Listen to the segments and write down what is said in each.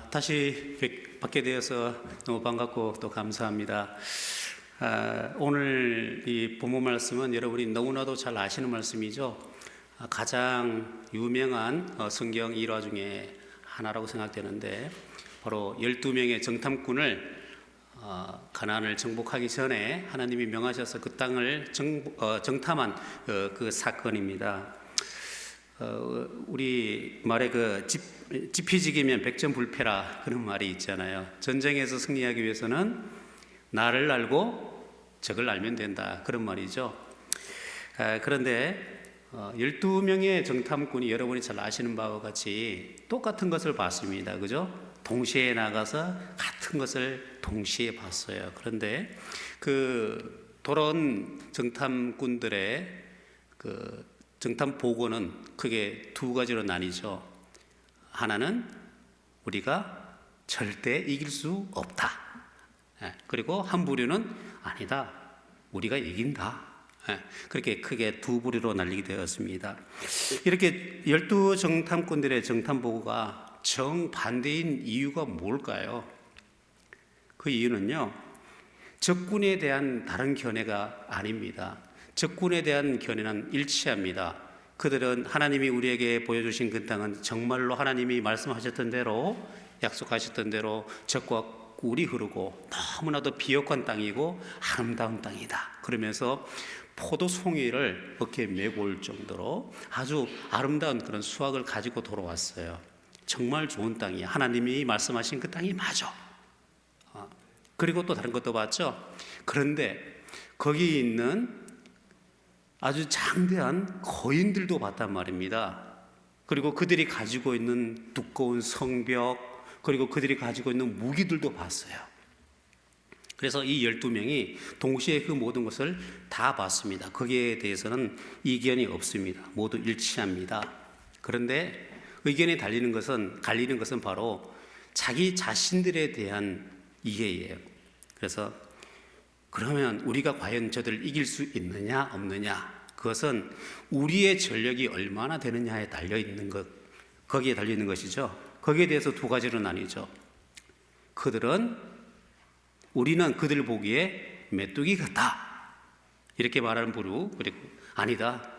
다시 뵙게 되어서 너무 반갑고 또 감사합니다. 오늘 이 본문 말씀은 여러분이 너무나도 잘 아시는 말씀이죠. 가장 유명한 성경 일화 중에 하나라고 생각되는데, 바로 12명의 정탐꾼을 가나안을 정복하기 전에 하나님이 명하셔서 그 땅을 정탐한 그 사건입니다. 우리 말에 지피지기면 백전불패라 그런 말이 있잖아요. 전쟁에서 승리하기 위해서는 나를 알고 적을 알면 된다, 그런 말이죠. 그런데 12명의 정탐꾼이 여러분이 잘 아시는 바와 같이 똑같은 것을 봤습니다. 그죠? 동시에 나가서 같은 것을 동시에 봤어요. 그런데 그 돌아온 정탐꾼들의 그 정탐 보고는 크게 두 가지로 나뉘죠. 하나는 우리가 절대 이길 수 없다. 그리고 한 부류는 아니다, 우리가 이긴다. 그렇게 크게 두 부류로 나뉘게 되었습니다. 이렇게 12 정탐꾼들의 정탐 보고가 정반대인 이유가 뭘까요? 그 이유는요, 적군에 대한 다른 견해가 아닙니다. 적군에 대한 견해는 일치합니다. 그들은 하나님이 우리에게 보여주신 그 땅은 정말로 하나님이 말씀하셨던 대로, 약속하셨던 대로 적과 꿀이 흐르고 너무나도 비옥한 땅이고 아름다운 땅이다, 그러면서 포도 송이를 어깨에 메고 올 정도로 아주 아름다운 그런 수확을 가지고 돌아왔어요. 정말 좋은 땅이야, 하나님이 말씀하신 그 땅이 맞아. 그리고 또 다른 것도 봤죠. 그런데 거기 있는 아주 장대한 거인들도 봤단 말입니다. 그리고 그들이 가지고 있는 두꺼운 성벽, 그리고 그들이 가지고 있는 무기들도 봤어요. 그래서 이 12명이 동시에 그 모든 것을 다 봤습니다. 거기에 대해서는 이견이 없습니다. 모두 일치합니다. 그런데 의견이 갈리는 것은 바로 자기 자신들에 대한 이해예요. 그래서 그러면 우리가 과연 저들을 이길 수 있느냐 없느냐, 그것은 우리의 전력이 얼마나 되느냐에 달려있는 것, 거기에 달려있는 것이죠. 거기에 대해서 두 가지로 나뉘죠. 우리는 그들 보기에 메뚜기 같다, 이렇게 말하는 부류, 그리고 아니다,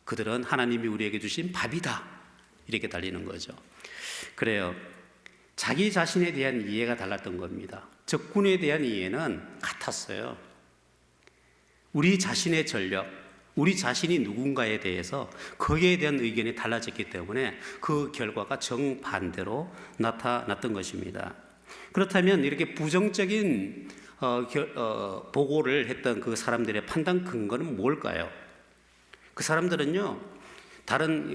그들은 하나님이 우리에게 주신 밥이다, 이렇게 달리는 거죠. 그래요. 자기 자신에 대한 이해가 달랐던 겁니다. 적군에 대한 이해는 같았어요. 우리 자신의 전력, 우리 자신이 누군가에 대해서 거기에 대한 의견이 달라졌기 때문에 그 결과가 정반대로 나타났던 것입니다. 그렇다면 이렇게 부정적인 보고를 했던 그 사람들의 판단 근거는 뭘까요? 그 사람들은요, 다른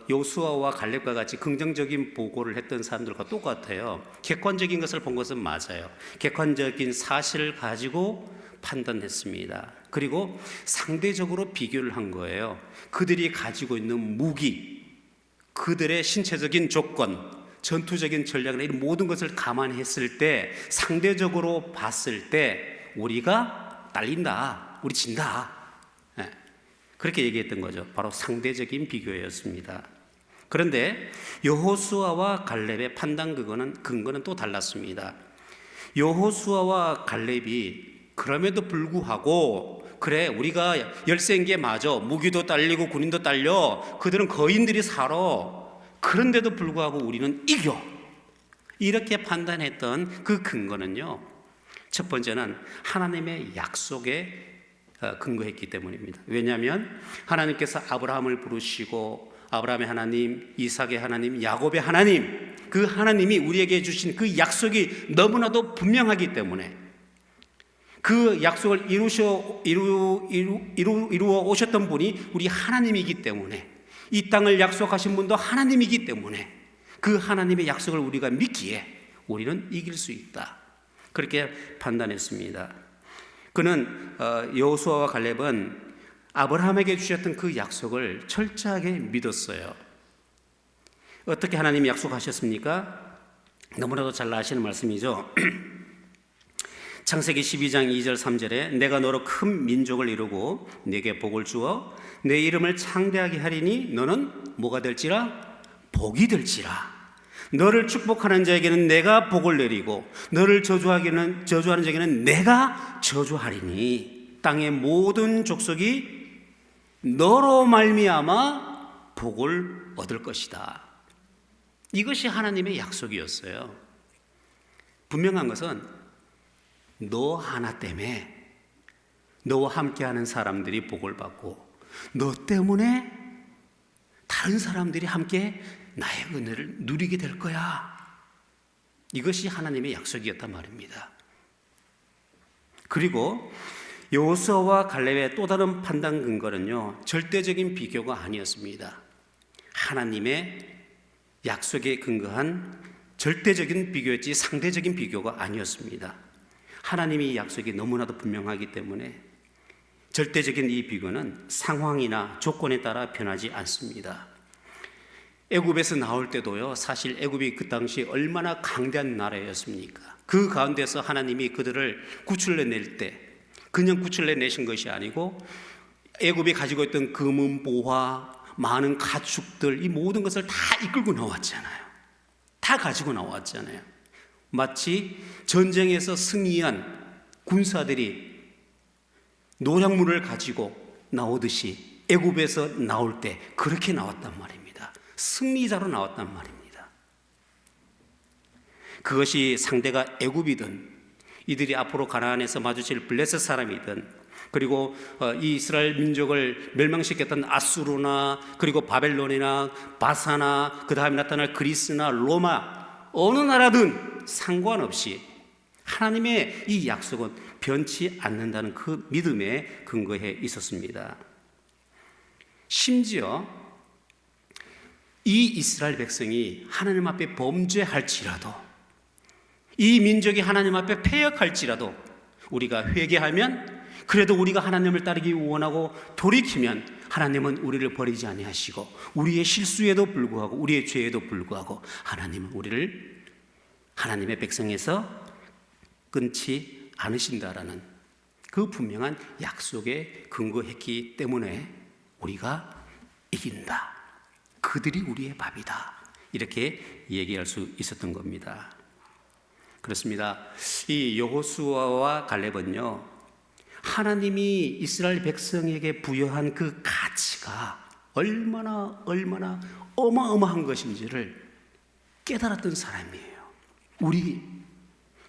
여호수아와 갈렙과 같이 긍정적인 보고를 했던 사람들과 똑같아요. 객관적인 것을 본 것은 맞아요. 객관적인 사실을 가지고 판단했습니다. 그리고 상대적으로 비교를 한 거예요. 그들이 가지고 있는 무기, 그들의 신체적인 조건, 전투적인 전략이나 이런 모든 것을 감안했을 때, 상대적으로 봤을 때 우리가 딸린다, 우리 진다, 그렇게 얘기했던 거죠. 바로 상대적인 비교였습니다. 그런데 여호수아와 갈렙의 판단 근거는 또 달랐습니다. 여호수아와 갈렙이 그럼에도 불구하고, 그래 우리가 열세인 게 맞아, 무기도 딸리고 군인도 딸려, 그들은 거인들이 살아, 그런데도 불구하고 우리는 이겨, 이렇게 판단했던 그 근거는요, 첫 번째는 하나님의 약속에 근거했기 때문입니다. 왜냐하면 하나님께서 아브라함을 부르시고, 아브라함의 하나님, 이삭의 하나님, 야곱의 하나님, 그 하나님이 우리에게 주신 그 약속이 너무나도 분명하기 때문에, 그 약속을 이루어 오셨던 분이 우리 하나님이기 때문에, 이 땅을 약속하신 분도 하나님이기 때문에, 그 하나님의 약속을 우리가 믿기에 우리는 이길 수 있다, 그렇게 판단했습니다. 그는 여호수아와 갈렙은 아브라함에게 주셨던 그 약속을 철저하게 믿었어요. 어떻게 하나님이 약속하셨습니까? 너무나도 잘 아시는 말씀이죠. 창세기 12장 2절 3절에 내가 너로 큰 민족을 이루고 네게 복을 주어 내 이름을 창대하게 하리니 너는 뭐가 될지라? 복이 될지라. 너를 축복하는 자에게는 내가 복을 내리고 너를 저주하는 자에게는 내가 저주하리니 땅의 모든 족속이 너로 말미암아 복을 얻을 것이다. 이것이 하나님의 약속이었어요. 분명한 것은 너 하나 때문에 너와 함께하는 사람들이 복을 받고 너 때문에 다른 사람들이 함께 나의 은혜를 누리게 될 거야. 이것이 하나님의 약속이었단 말입니다. 그리고 여호수아와 갈렙의 또 다른 판단 근거는요, 절대적인 비교가 아니었습니다. 하나님의 약속에 근거한 절대적인 비교였지 상대적인 비교가 아니었습니다. 하나님의 약속이 너무나도 분명하기 때문에 절대적인 이 비교는 상황이나 조건에 따라 변하지 않습니다. 애굽에서 나올 때도요, 사실 애굽이 그 당시 얼마나 강대한 나라였습니까? 그 가운데서 하나님이 그들을 구출해낼 때 그냥 구출해내신 것이 아니고 애굽이 가지고 있던 금은 보화, 많은 가축들, 이 모든 것을 다 이끌고 나왔잖아요. 다 가지고 나왔잖아요. 마치 전쟁에서 승리한 군사들이 노략물을 가지고 나오듯이 애굽에서 나올 때 그렇게 나왔단 말입니다. 승리자로 나왔단 말입니다. 그것이 상대가 애굽이든 이들이 앞으로 가나안에서 마주칠 블레셋 사람이든 그리고 이 이스라엘 민족을 멸망시켰던 아수르나 그리고 바벨론이나 바사나 그 다음에 나타날 그리스나 로마 어느 나라든 상관없이 하나님의 이 약속은 변치 않는다는 그 믿음에 근거해 있었습니다. 심지어 이 이스라엘 백성이 하나님 앞에 범죄할지라도 이 민족이 하나님 앞에 패역할지라도 우리가 회개하면 그래도 우리가 하나님을 따르기 원하고 돌이키면 하나님은 우리를 버리지 아니하시고 우리의 실수에도 불구하고 우리의 죄에도 불구하고 하나님은 우리를 하나님의 백성에서 끊지 않으신다라는 그 분명한 약속에 근거했기 때문에 우리가 이긴다. 그들이 우리의 밥이다. 이렇게 얘기할 수 있었던 겁니다. 그렇습니다. 이 여호수아와 갈렙은요, 하나님이 이스라엘 백성에게 부여한 그 가치가 얼마나 어마어마한 것인지를 깨달았던 사람이에요. 우리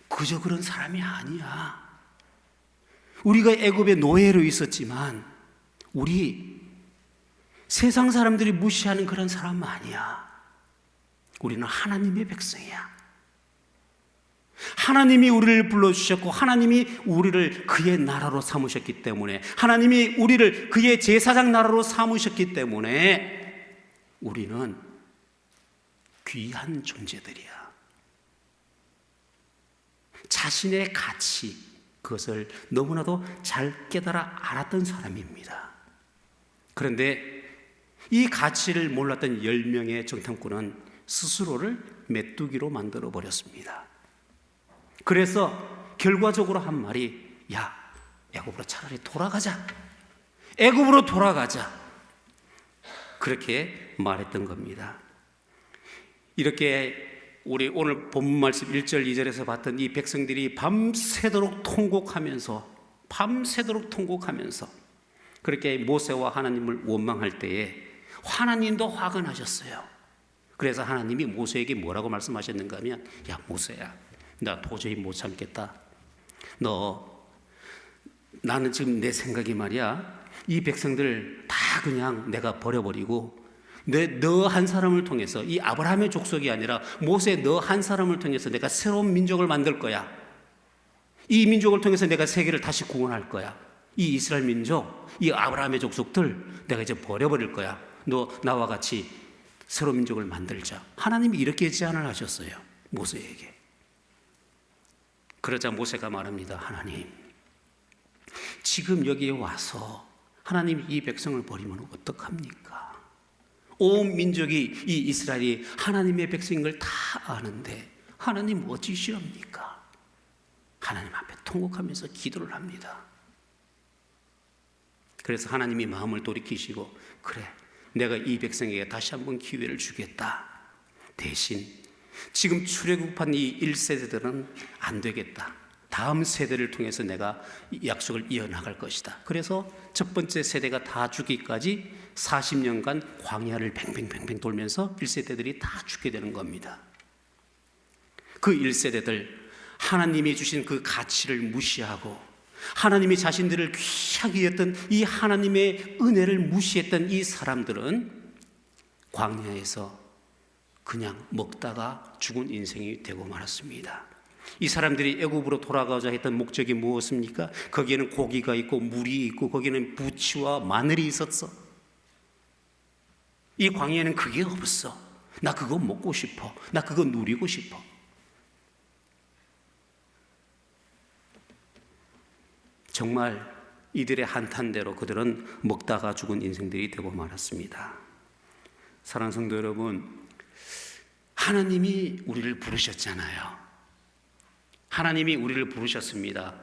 그저 그런 사람이 아니야. 우리가 애굽의 노예로 있었지만 우리 세상 사람들이 무시하는 그런 사람 아니야. 우리는 하나님의 백성이야. 하나님이 우리를 불러주셨고 하나님이 우리를 그의 나라로 삼으셨기 때문에 하나님이 우리를 그의 제사장 나라로 삼으셨기 때문에 우리는 귀한 존재들이야. 자신의 가치, 그것을 너무나도 잘 깨달아 알았던 사람입니다. 그런데 이 가치를 몰랐던 10명의 정탐꾼은 스스로를 메뚜기로 만들어 버렸습니다. 그래서 결과적으로 한 말이, 야, 애굽으로 차라리 돌아가자. 애굽으로 돌아가자. 그렇게 말했던 겁니다. 이렇게 우리 오늘 본문 말씀 1절 2절에서 봤던 이 백성들이 밤새도록 통곡하면서 그렇게 모세와 하나님을 원망할 때에 하나님도 화가 나셨어요. 그래서 하나님이 모세에게 뭐라고 말씀하셨는가 하면, 야, 모세야, 나 도저히 못 참겠다. 나는 지금 내 생각이 말이야, 이 백성들 다 그냥 내가 버려버리고 너 한 사람을 통해서, 이 아브라함의 족속이 아니라 모세 너 한 사람을 통해서 내가 새로운 민족을 만들 거야. 이 민족을 통해서 내가 세계를 다시 구원할 거야. 이 이스라엘 민족, 이 아브라함의 족속들 내가 이제 버려버릴 거야. 너 나와 같이 새로운 민족을 만들자. 하나님이 이렇게 제안을 하셨어요, 모세에게. 그러자 모세가 말합니다. 하나님, 지금 여기에 와서 하나님이 이 백성을 버리면 어떡합니까? 온 민족이, 이 이스라엘이 하나님의 백성인 걸 다 아는데 하나님 어찌시렵니까? 하나님 앞에 통곡하면서 기도를 합니다. 그래서 하나님이 마음을 돌이키시고, 그래, 내가 이 백성에게 다시 한번 기회를 주겠다. 대신 지금 출애굽한 이 1세대들은 안 되겠다. 다음 세대를 통해서 내가 약속을 이어나갈 것이다. 그래서 첫 번째 세대가 다 죽기까지 40년간 광야를 뱅뱅뱅뱅 돌면서 1세대들이 다 죽게 되는 겁니다. 그 1세대들, 하나님이 주신 그 가치를 무시하고 하나님이 자신들을 귀하게 여겼던 이 하나님의 은혜를 무시했던 이 사람들은 광야에서 그냥 먹다가 죽은 인생이 되고 말았습니다. 이 사람들이 애굽으로 돌아가자 했던 목적이 무엇입니까? 거기에는 고기가 있고 물이 있고 거기에는 부치와 마늘이 있었어. 이 광야에는 그게 없어. 나 그거 먹고 싶어. 나 그거 누리고 싶어. 정말 이들의 한탄대로 그들은 먹다가 죽은 인생들이 되고 말았습니다. 사랑하는 성도 여러분, 하나님이 우리를 부르셨잖아요. 하나님이 우리를 부르셨습니다.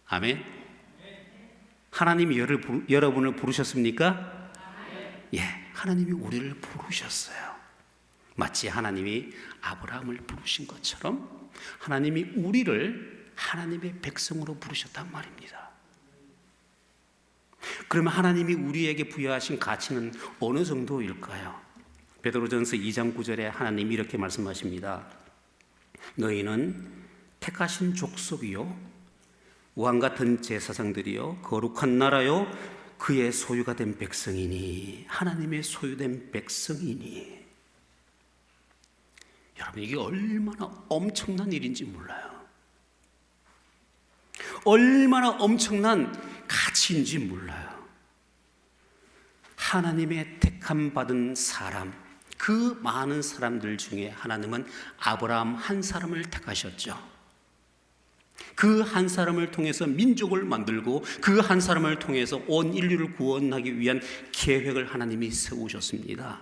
아멘. 하나님이 여러분을 부르셨습니까? 예, 하나님이 우리를 부르셨어요. 마치 하나님이 아브라함을 부르신 것처럼 하나님이 우리를 하나님의 백성으로 부르셨단 말입니다. 그러면 하나님이 우리에게 부여하신 가치는 어느 정도일까요? 베드로전서 2장 9절에 하나님이 이렇게 말씀하십니다. 너희는 택하신 족속이요 왕같은 제사장들이요 거룩한 나라요 그의 소유가 된 백성이니, 하나님의 소유된 백성이니. 여러분, 이게 얼마나 엄청난 일인지 몰라요. 얼마나 엄청난 가치인지 몰라요. 하나님의 택함 받은 사람, 그 많은 사람들 중에 하나님은 아브라함 한 사람을 택하셨죠. 그 한 사람을 통해서 민족을 만들고 그 한 사람을 통해서 온 인류를 구원하기 위한 계획을 하나님이 세우셨습니다.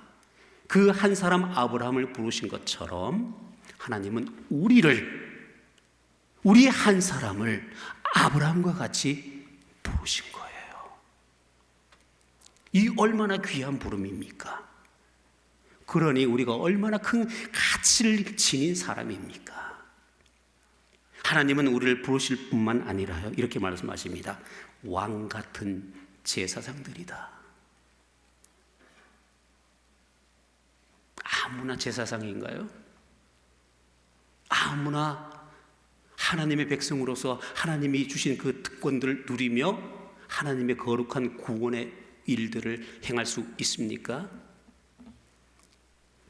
그 한 사람 아브라함을 부르신 것처럼 하나님은 우리 한 사람을 아브라함과 같이 부르신 거예요. 이 얼마나 귀한 부름입니까? 그러니 우리가 얼마나 큰 가치를 지닌 사람입니까? 하나님은 우리를 부르실 뿐만 아니라요, 이렇게 말씀하십니다. 왕 같은 제사장들이다. 아무나 제사장인가요? 아무나 하나님의 백성으로서 하나님이 주신 그 특권들을 누리며 하나님의 거룩한 구원의 일들을 행할 수 있습니까?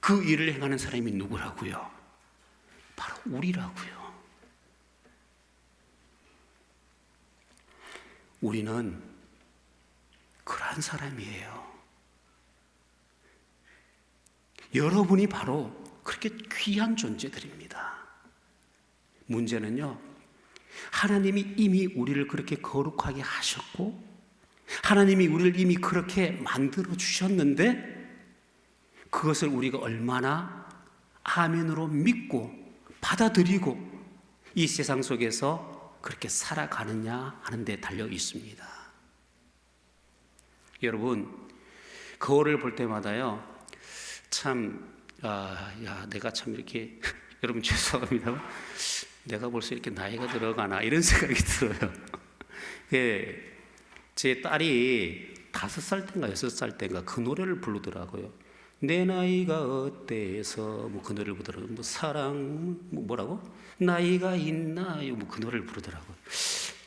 그 일을 행하는 사람이 누구라고요? 바로 우리라고요. 우리는 그러한 사람이에요. 여러분이 바로 그렇게 귀한 존재들입니다. 문제는요, 하나님이 이미 우리를 그렇게 거룩하게 하셨고 하나님이 우리를 이미 그렇게 만들어 주셨는데 그것을 우리가 얼마나 아멘으로 믿고 받아들이고 이 세상 속에서 그렇게 살아가느냐 하는 데 달려 있습니다. 여러분, 거울을 볼 때마다요, 참, 내가 참 이렇게, 여러분 죄송합니다. 내가 벌써 이렇게 나이가 들어가나 이런 생각이 들어요. 제 딸이 5살 때인가 6살 때인가 그 노래를 부르더라고요. 내 나이가 어때서 뭐 그 노래를 부르더라고요. 뭐 사랑 뭐라고? 나이가 있나요? 뭐 그 노래를 부르더라고요.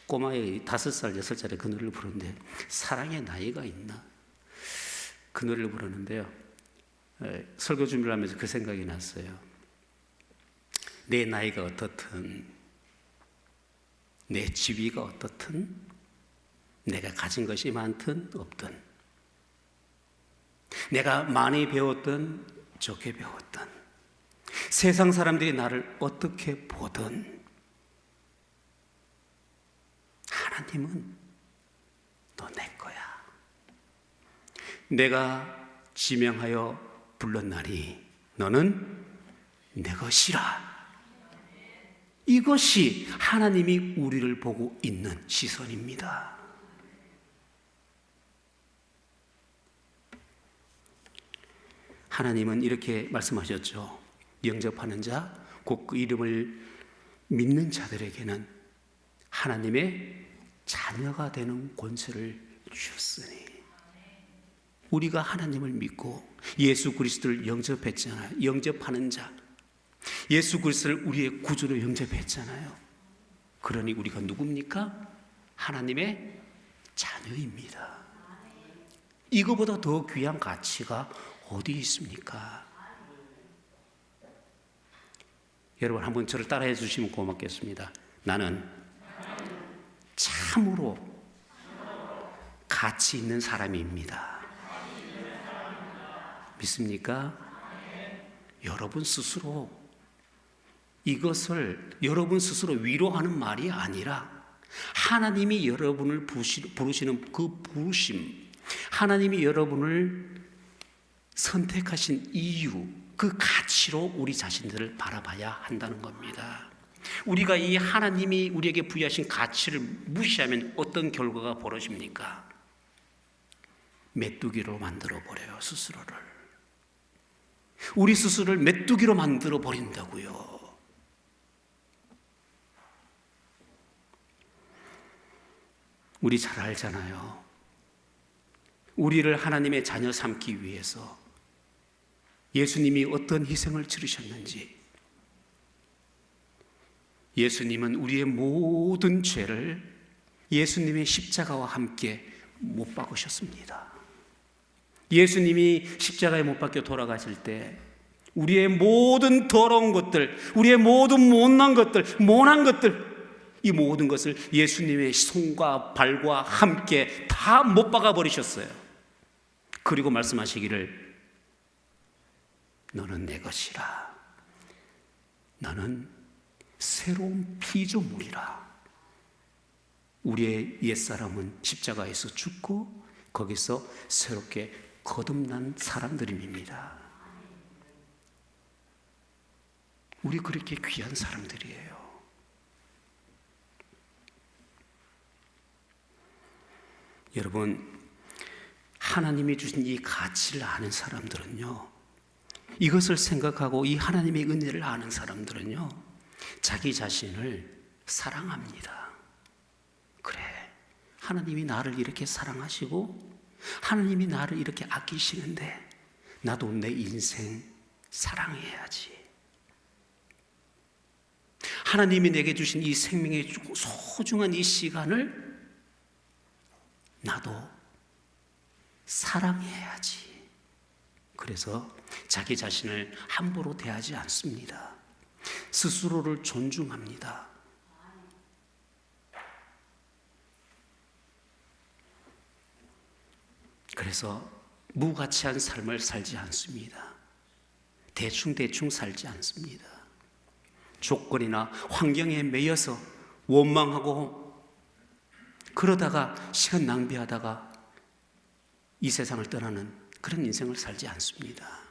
꼬마의 5살 6살짜리 그 노래를 부르는데 사랑의 나이가 있나? 그 노래를 부르는데요. 설교 준비를 하면서 그 생각이 났어요. 내 나이가 어떻든, 내 지위가 어떻든, 내가 가진 것이 많든 없든, 내가 많이 배웠든 적게 배웠든, 세상 사람들이 나를 어떻게 보든 하나님은 너 내 거야. 내가 지명하여 불렀나니 너는 내 것이라. 이것이 하나님이 우리를 보고 있는 시선입니다. 하나님은 이렇게 말씀하셨죠. 영접하는 자, 곧 그 이름을 믿는 자들에게는 하나님의 자녀가 되는 권세를 주셨으니, 우리가 하나님을 믿고 예수 그리스도를 영접했잖아요. 영접하는 자, 예수 그리스도를 우리의 구주로 영접했잖아요. 그러니 우리가 누굽니까? 하나님의 자녀입니다. 이거보다 더 귀한 가치가 어디 있습니까? 여러분 한번 저를 따라해 주시면 고맙겠습니다. 나는 참으로 가치 있는 사람입니다. 믿습니까? 여러분 스스로 이것을 여러분 스스로 위로하는 말이 아니라 하나님이 여러분을 부르시는 그 부르심, 하나님이 여러분을 선택하신 이유, 그 가치로 우리 자신들을 바라봐야 한다는 겁니다. 우리가 이 하나님이 우리에게 부여하신 가치를 무시하면 어떤 결과가 벌어집니까? 메뚜기로 만들어 버려요, 스스로를. 우리 스스로를 메뚜기로 만들어 버린다고요. 우리 잘 알잖아요. 우리를 하나님의 자녀 삼기 위해서 예수님이 어떤 희생을 치르셨는지. 예수님은 우리의 모든 죄를 예수님의 십자가와 함께 못 박으셨습니다. 예수님이 십자가에 못 박혀 돌아가실 때 우리의 모든 더러운 것들, 우리의 모든 못난 것들, 모난 것들, 이 모든 것을 예수님의 손과 발과 함께 다 못 박아 버리셨어요. 그리고 말씀하시기를 너는 내 것이라. 너는 새로운 피조물이라. 우리의 옛사람은 십자가에서 죽고 거기서 새롭게 거듭난 사람들입니다. 우리 그렇게 귀한 사람들이에요. 여러분, 하나님이 주신 이 가치를 아는 사람들은요, 이것을 생각하고 이 하나님의 은혜를 아는 사람들은요, 자기 자신을 사랑합니다. 그래, 하나님이 나를 이렇게 사랑하시고 하나님이 나를 이렇게 아끼시는데 나도 내 인생 사랑해야지. 하나님이 내게 주신 이 생명의 소중한 이 시간을 나도 사랑해야지. 그래서 자기 자신을 함부로 대하지 않습니다. 스스로를 존중합니다. 그래서 무가치한 삶을 살지 않습니다. 대충 살지 않습니다. 조건이나 환경에 매여서 원망하고 그러다가 시간 낭비하다가 이 세상을 떠나는 그런 인생을 살지 않습니다.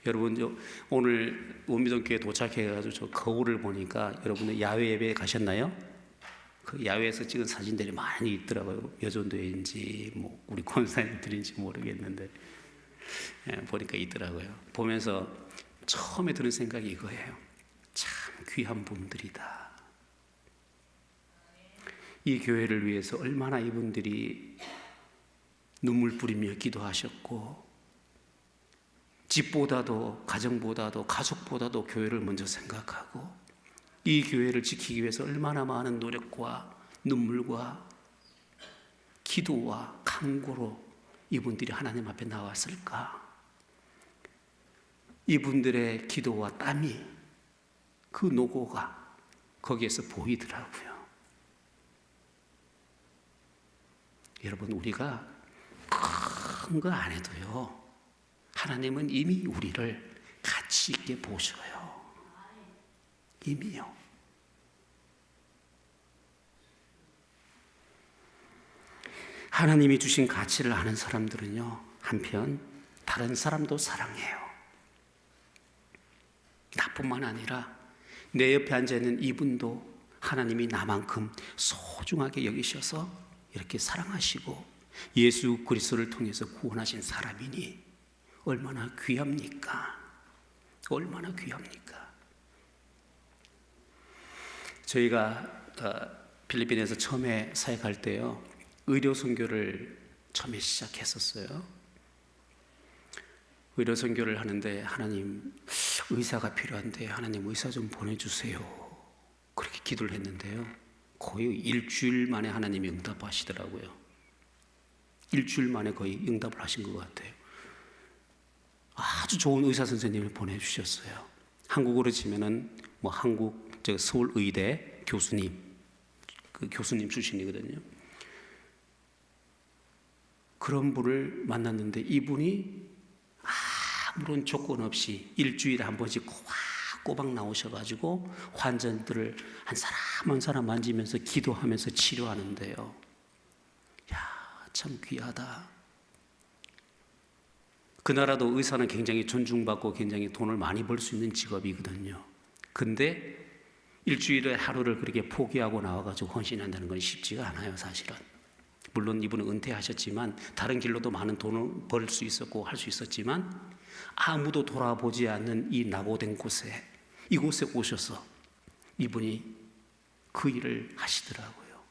여러분, 오늘 원미동교회 도착해가지고 저 거울을 보니까 여러분들 야외 예배에 가셨나요? 그 야외에서 찍은 사진들이 많이 있더라고요. 여전도인지 뭐 우리 권사님들인지 모르겠는데 보니까 있더라고요. 보면서 처음에 드는 생각이 이거예요. 참 귀한 분들이다. 이 교회를 위해서 얼마나 이분들이 눈물 뿌리며 기도하셨고, 집보다도 가정보다도 가족보다도 교회를 먼저 생각하고 이 교회를 지키기 위해서 얼마나 많은 노력과 눈물과 기도와 간구로 이분들이 하나님 앞에 나왔을까? 이분들의 기도와 땀이, 그 노고가 거기에서 보이더라고요. 여러분, 우리가 큰 거 안 해도요, 하나님은 이미 우리를 가치 있게 보셔요. 이미요. 하나님이 주신 가치를 아는 사람들은요, 한편 다른 사람도 사랑해요. 나뿐만 아니라 내 옆에 앉아있는 이분도 하나님이 나만큼 소중하게 여기셔서 이렇게 사랑하시고 예수 그리스도를 통해서 구원하신 사람이니 얼마나 귀합니까? 얼마나 귀합니까? 저희가 필리핀에서 처음에 사역할 때요, 의료 선교를 처음에 시작했었어요. 의료 선교를 하는데 하나님, 의사가 필요한데 하나님 의사 좀 보내주세요. 그렇게 기도를 했는데요, 거의 일주일 만에 하나님이 응답하시더라고요. 일주일 만에 거의 응답을 하신 것 같아요. 아주 좋은 의사 선생님을 보내주셨어요. 한국으로 치면은 한국 서울 의대 교수님, 그 교수님 출신이거든요. 그런 분을 만났는데 이분이 아무런 조건 없이 일주일에 한 번씩 꼬박 나오셔가지고 환자들을 한 사람 한 사람 만지면서 기도하면서 치료하는데요, 야, 참 귀하다. 그 나라도 의사는 굉장히 존중받고 굉장히 돈을 많이 벌 수 있는 직업이거든요. 근데 일주일에 하루를 그렇게 포기하고 나와가지고 헌신한다는 건 쉽지가 않아요, 사실은. 물론 이분은 은퇴하셨지만 다른 길로도 많은 돈을 벌 수 있었고 할 수 있었지만, 아무도 돌아보지 않는 이 낙오된 곳에, 이곳에 오셔서 이분이 그 일을 하시더라고요.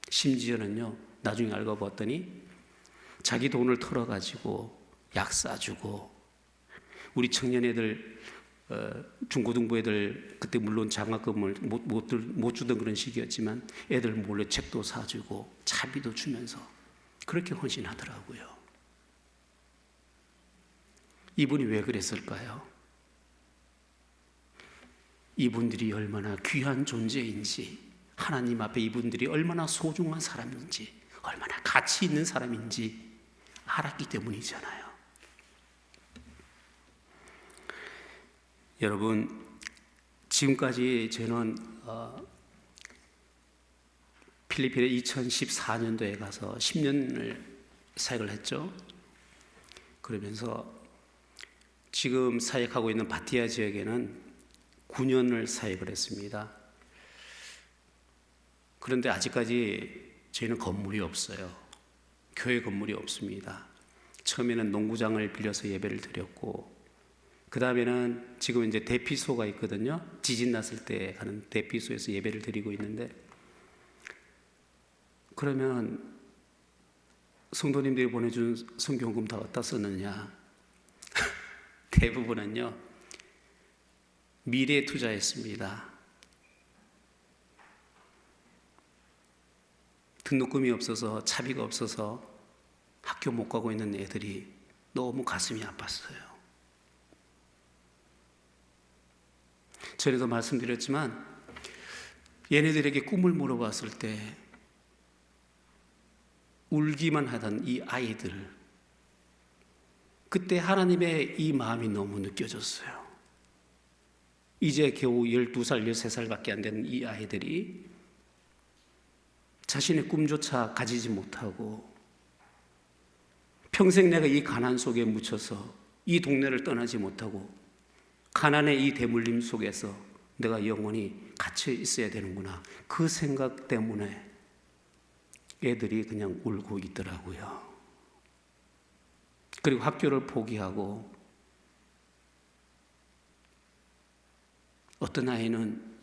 심지어는요, 나중에 알고 봤더니 자기 돈을 털어가지고 약 사주고, 우리 청년 애들, 중고등부 애들, 그때 물론 장학금을 못 주던 그런 시기였지만 애들 몰래 책도 사주고 차비도 주면서 그렇게 헌신하더라고요. 이분이 왜 그랬을까요? 이분들이 얼마나 귀한 존재인지, 하나님 앞에 이분들이 얼마나 소중한 사람인지, 얼마나 가치 있는 사람인지 알았기 때문이잖아요. 여러분, 지금까지 저는 필리핀에 2014년도에 가서 10년을 사역을 했죠. 그러면서 지금 사역하고 있는 바티아 지역에는 9년을 사역을 했습니다. 그런데 아직까지 저희는 건물이 없어요. 교회 건물이 없습니다. 처음에는 농구장을 빌려서 예배를 드렸고, 그 다음에는 지금 이제 대피소가 있거든요. 지진 났을 때 가는 대피소에서 예배를 드리고 있는데, 그러면 성도님들이 보내준 성경금 다 어디다 썼느냐? 대부분은요, 미래에 투자했습니다. 등록금이 없어서, 차비가 없어서 학교 못 가고 있는 애들이 너무 가슴이 아팠어요. 전에도 말씀드렸지만 얘네들에게 꿈을 물어봤을 때 울기만 하던 이 아이들, 그때 하나님의 이 마음이 너무 느껴졌어요. 이제 겨우 12살, 13살밖에 안 되는 이 아이들이 자신의 꿈조차 가지지 못하고 평생 내가 이 가난 속에 묻혀서 이 동네를 떠나지 못하고 가난의 이 대물림 속에서 내가 영원히 갇혀 있어야 되는구나, 그 생각 때문에 애들이 그냥 울고 있더라고요. 그리고 학교를 포기하고, 어떤 아이는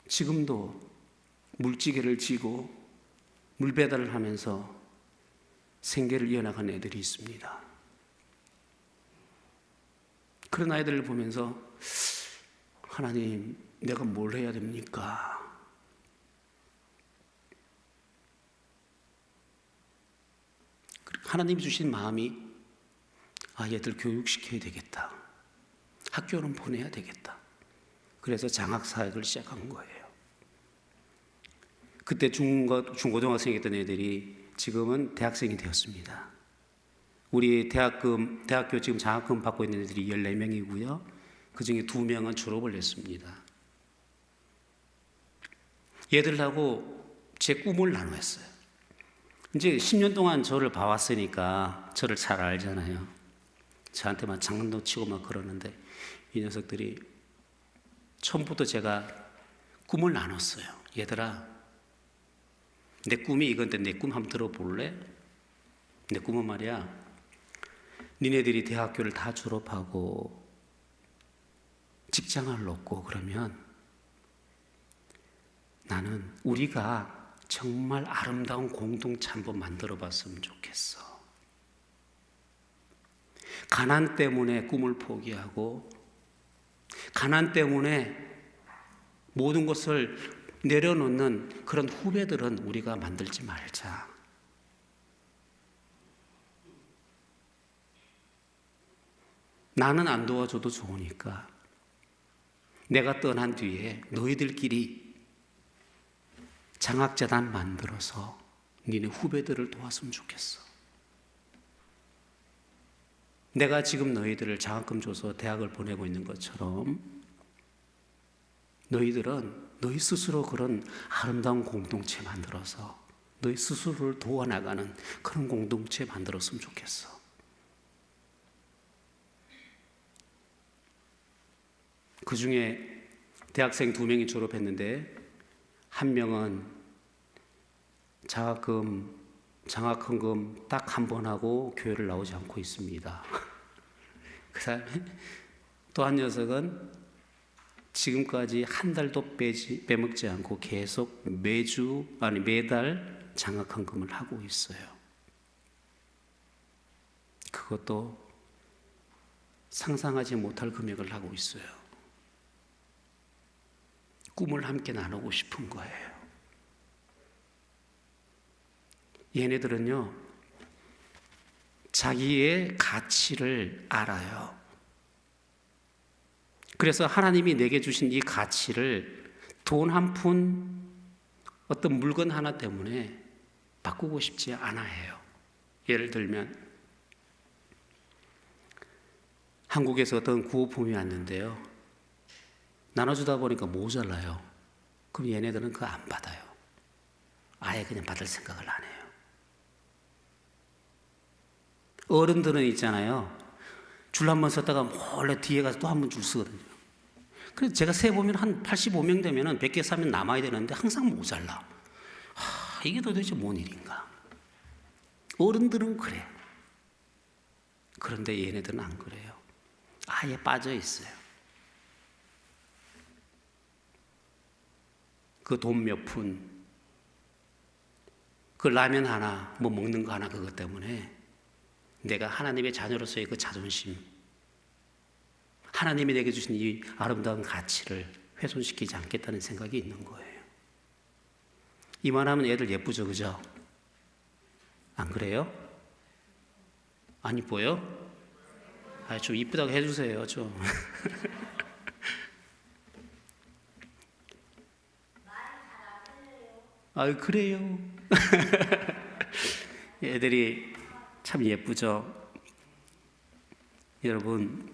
지금도 물지개를 지고 물배달을 하면서 생계를 이어나간 애들이 있습니다. 그런 아이들을 보면서 하나님, 내가 뭘 해야 됩니까? 하나님이 주신 마음이, 얘들 교육시켜야 되겠다, 학교는 보내야 되겠다. 그래서 장학사역을 시작한 거예요. 그때 중고등학생이었던 애들이 지금은 대학생이 되었습니다. 우리 대학교 지금 장학금 받고 있는 애들이 14명이고요. 그 중에 2명은 졸업을 했습니다. 얘들하고 제 꿈을 나누었어요. 이제 10년 동안 저를 봐왔으니까 저를 잘 알잖아요. 저한테만 장난도 치고 막 그러는데, 이 녀석들이 처음부터 제가 꿈을 나눴어요. 얘들아, 내 꿈이 이건데 내 꿈 한번 들어볼래? 내 꿈은 말이야, 니네들이 대학교를 다 졸업하고 직장을 놓고 그러면 나는 우리가 정말 아름다운 공동체 한번 만들어 봤으면 좋겠어. 가난 때문에 꿈을 포기하고 가난 때문에 모든 것을 내려놓는 그런 후배들은 우리가 만들지 말자. 나는 안 도와줘도 좋으니까 내가 떠난 뒤에 너희들끼리 장학재단 만들어서 니네 후배들을 도왔으면 좋겠어. 내가 지금 너희들을 장학금 줘서 대학을 보내고 있는 것처럼 너희들은 너희 스스로 그런 아름다운 공동체 만들어서 너희 스스로를 도와나가는 그런 공동체 만들었으면 좋겠어. 그 중에 대학생 2명이 졸업했는데 한 명은 장학금 딱 한 번 하고 교회를 나오지 않고 있습니다. 그 다음에 또 한 녀석은 지금까지 한 달도 빼먹지 않고 계속 매달 장학금을 하고 있어요. 그것도 상상하지 못할 금액을 하고 있어요. 꿈을 함께 나누고 싶은 거예요. 얘네들은요, 자기의 가치를 알아요. 그래서 하나님이 내게 주신 이 가치를 돈 한 푼, 어떤 물건 하나 때문에 바꾸고 싶지 않아 해요. 예를 들면 한국에서 어떤 구호품이 왔는데요, 나눠주다 보니까 모자라요. 그럼 얘네들은 그거 안 받아요. 아예 그냥 받을 생각을 안 해요. 어른들은 있잖아요, 줄 한 번 섰다가 몰래 뒤에 가서 또 한 번 줄 서거든요. 그래서 제가 세보면 한 85명 되면 100개 사면 남아야 되는데 항상 모자라. 이게 도대체 뭔 일인가. 어른들은 그래요. 그런데 얘네들은 안 그래요. 아예 빠져 있어요. 그 돈 몇 푼, 그 라면 하나, 뭐 먹는 거 하나, 그것 때문에 내가 하나님의 자녀로서의 그 자존심, 하나님이 내게 주신 이 아름다운 가치를 훼손시키지 않겠다는 생각이 있는 거예요. 이만하면 애들 예쁘죠, 그죠? 안 그래요? 안 이뻐요? 좀 이쁘다고 해주세요, 좀. 그래요. 애들이 참 예쁘죠. 여러분,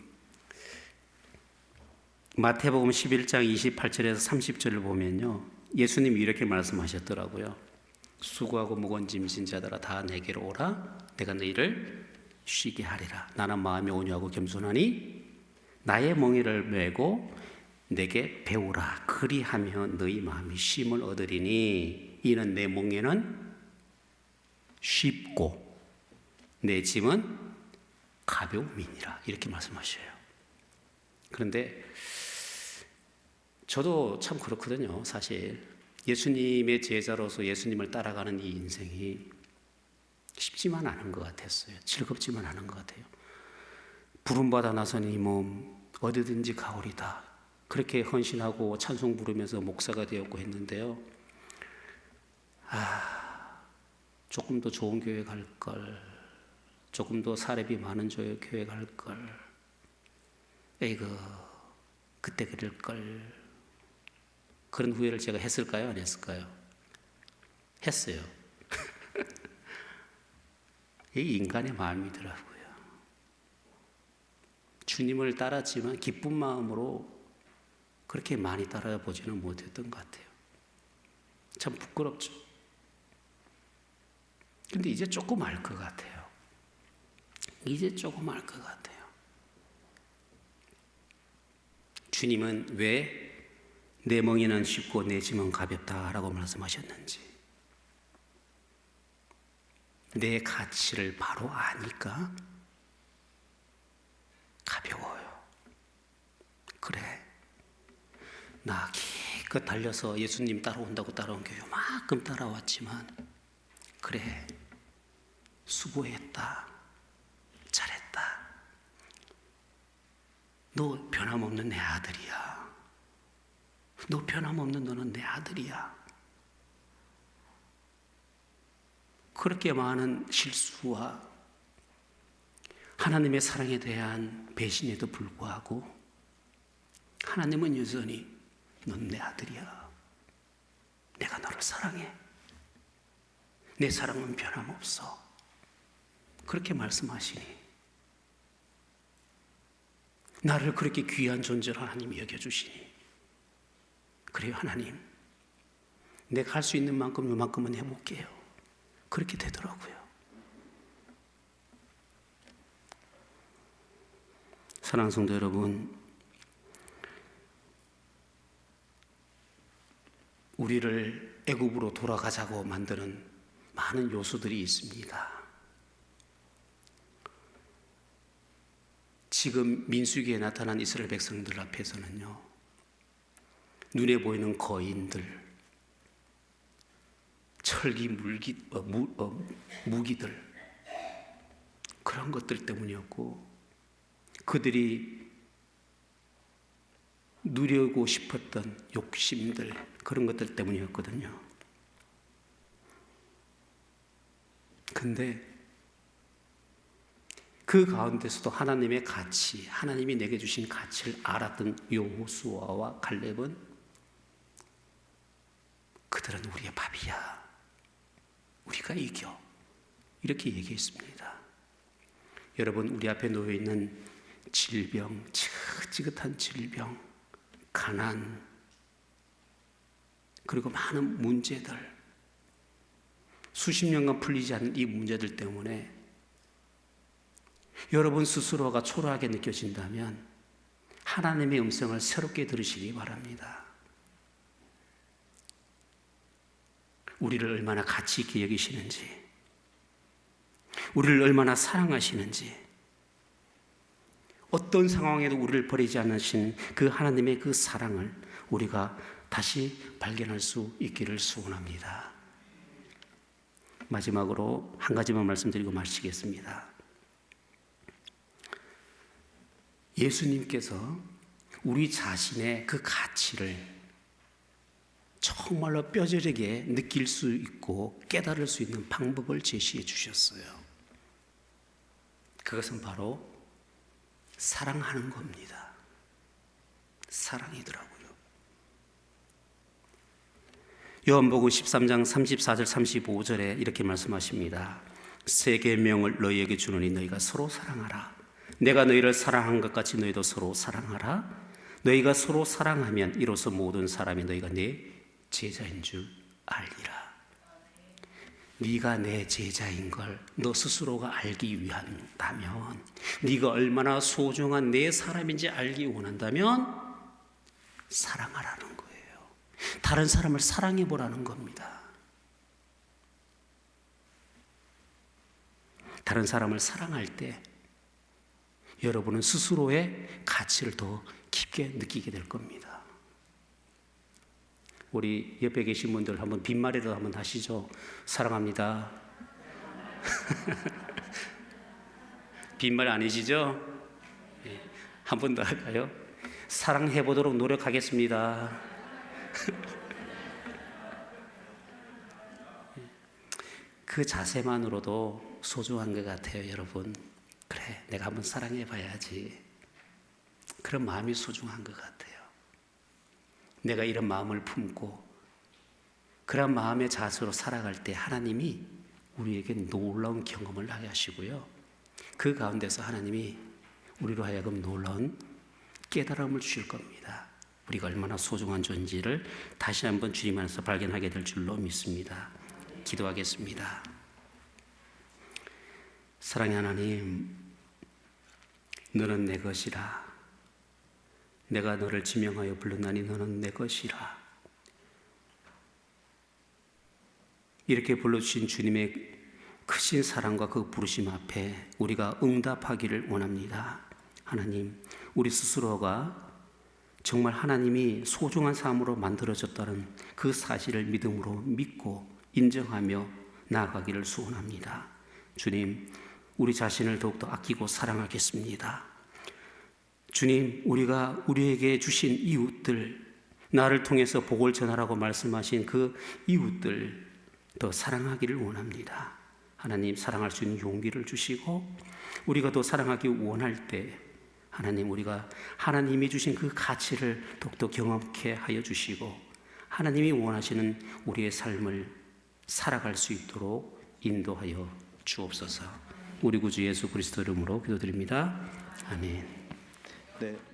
마태복음 11장 28절에서 30절을 보면요, 예수님이 이렇게 말씀하셨더라고요. 수고하고 무거운 짐진 자들아 다 내게로 오라. 내가 너희를 쉬게 하리라. 나는 마음이 온유하고 겸손하니 나의 멍에를 메고 내게 배우라. 그리하면 너희 마음이 쉼을 얻으리니 이는 내 멍에는 쉽고 내 짐은 가벼움이니라. 이렇게 말씀하셔요. 그런데 저도 참 그렇거든요. 사실 예수님의 제자로서 예수님을 따라가는 이 인생이 쉽지만 않은 것 같았어요. 즐겁지만 않은 것 같아요. 부름받아 나선 이 몸 어디든지 가오리다. 그렇게 헌신하고 찬송 부르면서 목사가 되었고 했는데요. 조금 더 좋은 교회 갈 걸, 조금 더 사례비 많은 교회 갈 걸, 에이그 그때 그럴 걸. 그런 후회를 제가 했을까요? 안 했을까요? 했어요. 이 인간의 마음이더라고요. 주님을 따랐지만 기쁜 마음으로 그렇게 많이 따라보지는 못했던 것 같아요. 참 부끄럽죠. 근데 이제 조금 알 것 같아요. 이제 조금 알 것 같아요. 주님은 왜 내 멍에는 쉽고 내 짐은 가볍다라고 말씀하셨는지, 내 가치를 바로 아니까 가벼워요. 그래, 나 기껏 달려서 예수님 따라온다고 따라온 게 요만큼 따라왔지만 그래, 수고했다, 잘했다, 너 변함없는 내 아들이야, 너 변함없는 너는 내 아들이야. 그렇게 많은 실수와 하나님의 사랑에 대한 배신에도 불구하고 하나님은 여전히 넌 내 아들이야, 내가 너를 사랑해, 내 사랑은 변함없어, 그렇게 말씀하시니 나를 그렇게 귀한 존재로 하나님이 여겨주시니 그래요, 하나님 내가 할 수 있는 만큼 요만큼은 해볼게요. 그렇게 되더라고요. 사랑하는 성도 여러분, 우리를 애굽으로 돌아가자고 만드는 많은 요소들이 있습니다. 지금 민수기에 나타난 이스라엘 백성들 앞에서는요, 눈에 보이는 거인들, 철기 무기들, 그런 것들 때문이었고, 그들이 누리고 싶었던 욕심들, 그런 것들 때문이었거든요. 근데 그 가운데서도 하나님의 가치, 하나님이 내게 주신 가치를 알았던 여호수아와 갈렙은 그들은 우리의 밥이야, 우리가 이겨, 이렇게 얘기했습니다. 여러분, 우리 앞에 놓여 있는 질병, 지긋지긋한 질병, 가난, 그리고 많은 문제들, 수십 년간 풀리지 않는 이 문제들 때문에 여러분 스스로가 초라하게 느껴진다면 하나님의 음성을 새롭게 들으시기 바랍니다. 우리를 얼마나 가치 있게 여기시는지, 우리를 얼마나 사랑하시는지, 어떤 상황에도 우리를 버리지 않으신 그 하나님의 그 사랑을 우리가 다시 발견할 수 있기를 소원합니다. 마지막으로 한 가지만 말씀드리고 마치겠습니다. 예수님께서 우리 자신의 그 가치를 정말로 뼈저리게 느낄 수 있고 깨달을 수 있는 방법을 제시해 주셨어요. 그것은 바로 사랑하는 겁니다. 사랑이더라고요. 요한복음 13장 34절 35절에 이렇게 말씀하십니다. 새 계명을 너희에게 주노니 너희가 서로 사랑하라. 내가 너희를 사랑한 것 같이 너희도 서로 사랑하라. 너희가 서로 사랑하면 이로써 모든 사람이 너희가 내 제자인 줄 알리라. 네가 내 제자인 걸 너 스스로가 알기 위한다면, 네가 얼마나 소중한 내 사람인지 알기 원한다면 사랑하라는 거예요. 다른 사람을 사랑해 보라는 겁니다. 다른 사람을 사랑할 때 여러분은 스스로의 가치를 더 깊게 느끼게 될 겁니다. 우리 옆에 계신 분들 한번 빈말이라도 한번 하시죠. 사랑합니다. 빈말 아니시죠? 네. 한 번 더 할까요? 사랑해 보도록 노력하겠습니다. 그 자세만으로도 소중한 것 같아요, 여러분. 그래, 내가 한번 사랑해 봐야지. 그런 마음이 소중한 것 같아요. 내가 이런 마음을 품고 그런 마음의 자세로 살아갈 때 하나님이 우리에게 놀라운 경험을 하게 하시고요, 그 가운데서 하나님이 우리로 하여금 놀라운 깨달음을 주실 겁니다. 우리가 얼마나 소중한 존재를 다시 한번 주님 안에서 발견하게 될 줄로 믿습니다. 기도하겠습니다. 사랑의 하나님, 너는 내 것이라. 내가 너를 지명하여 불렀나니 너는 내 것이라. 이렇게 불러주신 주님의 크신 사랑과 그 부르심 앞에 우리가 응답하기를 원합니다. 하나님, 우리 스스로가 정말 하나님이 소중한 삶으로 만들어졌다는 그 사실을 믿음으로 믿고 인정하며 나아가기를 소원합니다. 주님, 우리 자신을 더욱더 아끼고 사랑하겠습니다. 주님, 우리가 우리에게 주신 이웃들, 나를 통해서 복을 전하라고 말씀하신 그 이웃들 더 사랑하기를 원합니다. 하나님, 사랑할 수 있는 용기를 주시고 우리가 더 사랑하기 원할 때 하나님, 우리가 하나님이 주신 그 가치를 더욱더 경험케 하여 주시고 하나님이 원하시는 우리의 삶을 살아갈 수 있도록 인도하여 주옵소서. 우리 구주 예수 그리스도 이름으로 기도드립니다. 아멘. 네.